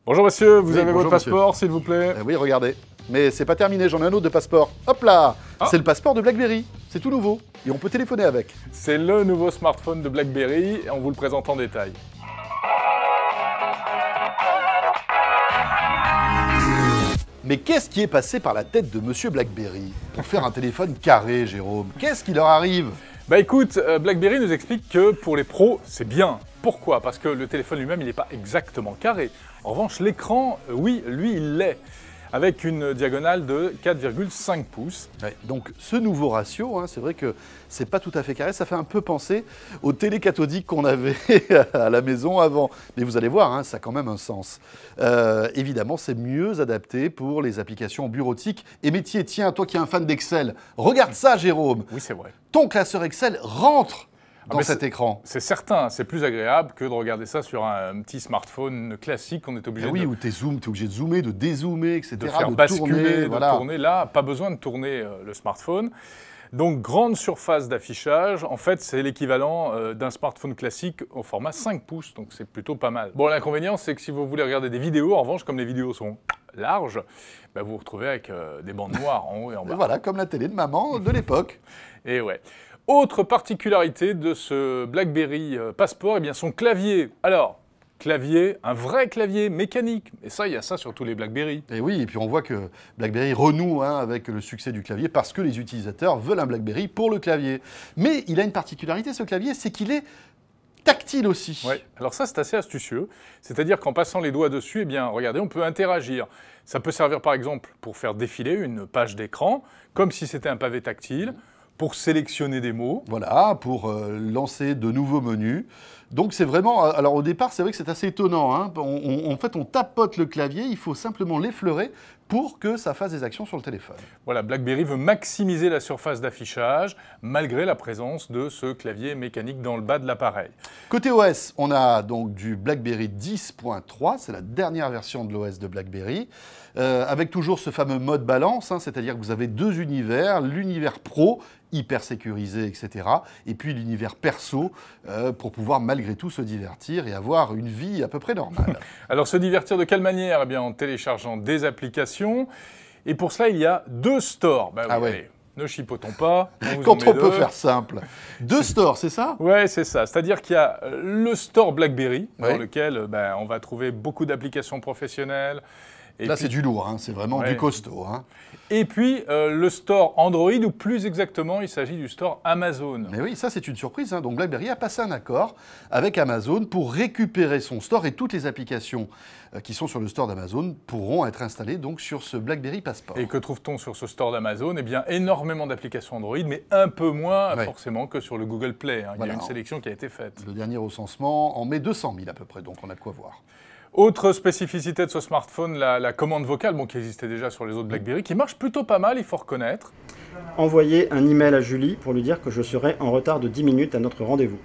Bonjour monsieur, vous Oui, avez bonjour, votre passeport s'il vous plaît? Oui, regardez. Mais c'est pas terminé, j'en ai un autre de passeport. Hop là, c'est le passeport de BlackBerry. C'est tout nouveau. Et on peut téléphoner avec. C'est le nouveau smartphone de BlackBerry et on vous le présente en détail. Mais qu'est-ce qui est passé par la tête de Monsieur BlackBerry pour faire un téléphone carré, Jérôme? Qu'est-ce qui leur arrive? Bah écoute, BlackBerry nous explique que pour les pros, c'est bien. Pourquoi? Parce que le téléphone lui-même, il n'est pas exactement carré. En revanche, l'écran, oui, lui, il l'est. Avec une diagonale de 4,5 pouces. Ouais, donc ce nouveau ratio, hein, c'est vrai que c'est pas tout à fait carré, ça fait un peu penser aux télé cathodiques qu'on avait à la maison avant. Mais vous allez voir, hein, ça a quand même un sens. Évidemment, c'est mieux adapté pour les applications bureautiques et métiers. Tiens, toi qui es un fan d'Excel, regarde ça, Jérôme. Oui, c'est vrai. Ton classeur Excel rentre dans cet écran. C'est certain, c'est plus agréable que de regarder ça sur un petit smartphone classique qu'on est obligé oui, où tu es obligé de zoomer, de dézoomer, etc. de faire de basculer, tourner, de tourner. Là, pas besoin de tourner le smartphone. Donc, grande surface d'affichage. En fait, c'est l'équivalent d'un smartphone classique au format 5 pouces. Donc, c'est plutôt pas mal. Bon, l'inconvénient, c'est que si vous voulez regarder des vidéos, en revanche, comme les vidéos sont larges, bah, vous vous retrouvez avec des bandes noires en haut et en bas. Et voilà, comme la télé de maman de l'époque. Et ouais. Autre particularité de ce BlackBerry Passport, eh bien son clavier. Alors, clavier, un vrai clavier mécanique. Et ça, il y a ça sur tous les BlackBerry. Et oui, et puis on voit que BlackBerry renoue avec le succès du clavier parce que les utilisateurs veulent un BlackBerry pour le clavier. Mais il a une particularité, ce clavier, c'est qu'il est tactile aussi. Oui, alors ça, c'est assez astucieux. C'est-à-dire qu'en passant les doigts dessus, eh bien, regardez, on peut interagir. Ça peut servir, par exemple, pour faire défiler une page d'écran, comme si c'était un pavé tactile, pour sélectionner des mots. Voilà, pour lancer de nouveaux menus. Donc c'est vraiment... Alors au départ, c'est vrai que c'est assez étonnant. Hein. En fait, on tapote le clavier, il faut simplement l'effleurer pour que ça fasse des actions sur le téléphone. Voilà, BlackBerry veut maximiser la surface d'affichage, malgré la présence de ce clavier mécanique dans le bas de l'appareil. Côté OS, on a donc du BlackBerry 10.3, c'est la dernière version de l'OS de BlackBerry, avec toujours ce fameux mode balance, hein, c'est-à-dire que vous avez deux univers, l'univers pro, hyper sécurisé, etc., et puis l'univers perso, pour pouvoir malgré tout se divertir et avoir une vie à peu près normale. Alors se divertir de quelle manière? Eh bien en téléchargeant des applications, et pour cela il y a deux stores. Bah, oui, allez, ne chipotons pas. Quand on peut faire simple. Deux stores, c'est ça? Ouais, c'est ça. C'est-à-dire qu'il y a le store BlackBerry, dans lequel on va trouver beaucoup d'applications professionnelles. Et là, puis, c'est du lourd, hein, c'est vraiment du costaud. Hein. Et puis, le store Android, ou plus exactement, il s'agit du store Amazon. Mais oui, ça, c'est une surprise. Hein. Donc, BlackBerry a passé un accord avec Amazon pour récupérer son store et toutes les applications qui sont sur le store d'Amazon pourront être installées donc, sur ce BlackBerry Passport. Et que trouve-t-on sur ce store d'Amazon? Eh bien, énormément d'applications Android, mais un peu moins forcément que sur le Google Play. Hein. Voilà, il y a une sélection qui a été faite. Le dernier recensement en met 200 000 à peu près, donc on a de quoi voir. Autre spécificité de ce smartphone, la commande vocale, qui existait déjà sur les autres BlackBerry, qui marche plutôt pas mal, il faut reconnaître. Envoyez un email à Julie pour lui dire que je serai en retard de 10 minutes à notre rendez-vous.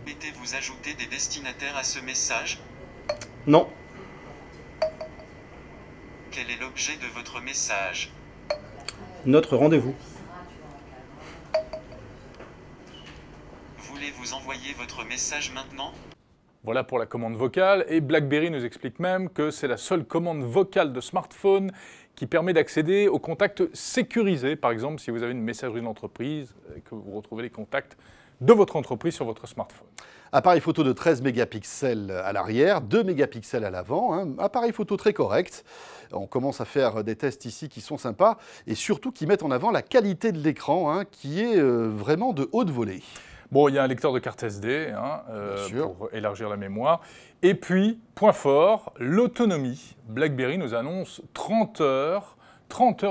Souhaitez-vous ajouter des destinataires à ce message? Non. Quel est l'objet de votre message? Notre rendez-vous. Voulez-vous envoyer votre message maintenant? Voilà pour la commande vocale, et BlackBerry nous explique même que c'est la seule commande vocale de smartphone qui permet d'accéder aux contacts sécurisés. Par exemple, si vous avez une messagerie d'entreprise et que vous retrouvez les contacts de votre entreprise sur votre smartphone. Appareil photo de 13 mégapixels à l'arrière, 2 mégapixels à l'avant, hein. Appareil photo très correct. On commence à faire des tests ici qui sont sympas et surtout qui mettent en avant la qualité de l'écran, hein, qui est vraiment de haute volée. Bon, il y a un lecteur de carte SD pour élargir la mémoire. Et puis, point fort, l'autonomie. BlackBerry nous annonce 30 heures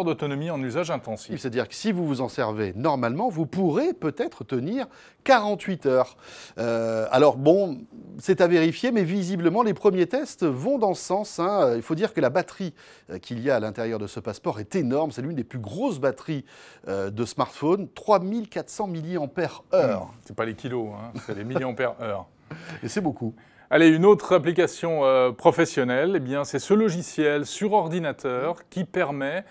d'autonomie en usage intensif. C'est-à-dire que si vous vous en servez normalement, vous pourrez peut-être tenir 48 heures. Alors bon, c'est à vérifier, mais visiblement les premiers tests vont dans ce sens. Hein. Il faut dire que la batterie qu'il y a à l'intérieur de ce passeport est énorme. C'est l'une des plus grosses batteries de smartphone, 3400 mAh. C'est pas les kilos, hein, c'est les milliampères-heure. Et c'est beaucoup. Allez, une autre application professionnelle, eh bien, c'est ce logiciel sur ordinateur qui permet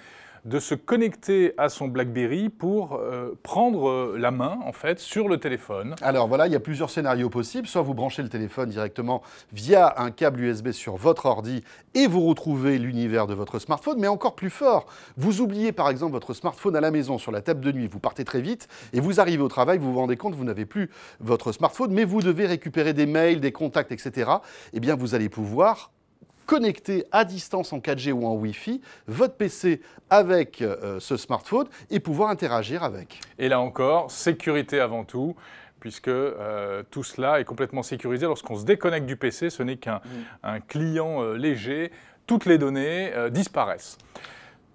de se connecter à son BlackBerry pour prendre la main, en fait, sur le téléphone. Alors voilà, il y a plusieurs scénarios possibles. Soit vous branchez le téléphone directement via un câble USB sur votre ordi et vous retrouvez l'univers de votre smartphone, mais encore plus fort, vous oubliez par exemple votre smartphone à la maison sur la table de nuit, vous partez très vite et vous arrivez au travail, vous vous rendez compte, vous n'avez plus votre smartphone, mais vous devez récupérer des mails, des contacts, etc. Eh bien, vous allez pouvoir connecter à distance en 4G ou en Wi-Fi votre PC avec ce smartphone et pouvoir interagir avec. Et là encore, sécurité avant tout, puisque tout cela est complètement sécurisé. Lorsqu'on se déconnecte du PC, ce n'est qu'un client léger. Toutes les données disparaissent.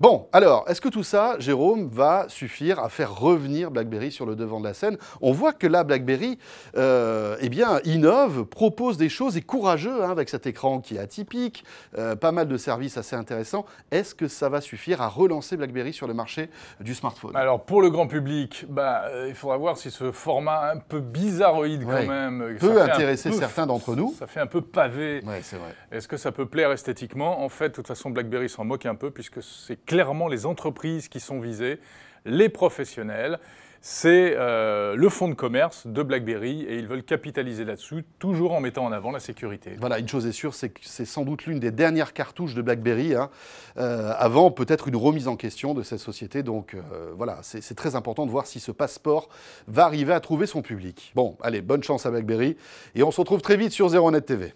Bon, alors, est-ce que tout ça, Jérôme, va suffire à faire revenir BlackBerry sur le devant de la scène? On voit que là, BlackBerry eh bien, innove, propose des choses, est courageux avec cet écran qui est atypique, pas mal de services assez intéressants. Est-ce que ça va suffire à relancer BlackBerry sur le marché du smartphone? Alors, pour le grand public, il faudra voir si ce format un peu bizarroïde quand même peut intéresser certains d'entre nous. Ça fait un peu pavé. Ouais, c'est vrai. Est-ce que ça peut plaire esthétiquement? En fait, de toute façon, BlackBerry s'en moque un peu puisque c'est clairement les entreprises qui sont visées, les professionnels. C'est le fonds de commerce de BlackBerry et ils veulent capitaliser là-dessus, toujours en mettant en avant la sécurité. Voilà, une chose est sûre, c'est que c'est sans doute l'une des dernières cartouches de BlackBerry, avant peut-être une remise en question de cette société. Donc voilà, c'est très important de voir si ce passeport va arriver à trouver son public. Bon, allez, bonne chance à BlackBerry et on se retrouve très vite sur ZeroNet TV.